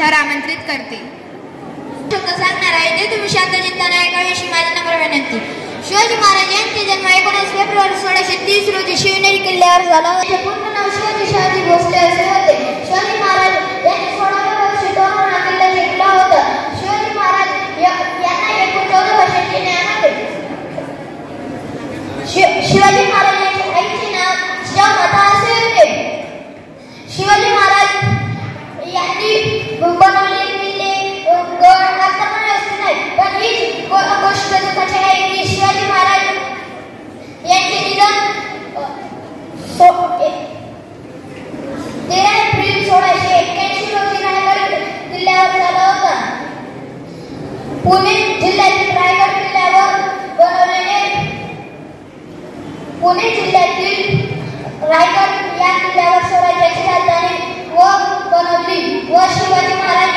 Sir आमंत्रित करते. शब्द सांगणार आहे ते तुम्ही शांत चित्ताने ऐकावे माझी नम्र विनंती. शिवाजी महाराज यांचे जन्म 19 फेब्रुवारी 1630 रोजी शिवनेरी किल्ल्यावर झाला. पूर्ण नाव शिवाजी भोसले असे होते. शिवाजी महाराज यांनी 16व्या वर्षी तोरणा किल्ला जिंकला होता. शिवाजी महाराज यांना एकूण 14 वर्षांचे ज्ञान होते. शिवाजी महाराज यांच्या आईचे नाव जिजामाता असे होते. शिवाजी महाराज यांनी बनवलेले किल्ले गड आता पण असते नाही, पण ही गोष्ट दुःखाची आहे की शिवाजी महाराज यांचे निधन 13 एप्रिल 1681 रोजी रायगड किल्ल्यावर झाला होता. पुणे जिल्ह्यातील रायगड किल्ल्यावर बनवलेले पुणे जिल्ह्यातील रायगड या किल्ल्यावर स्वराज्याची राजधानी बनवली व शिवाजी महाराज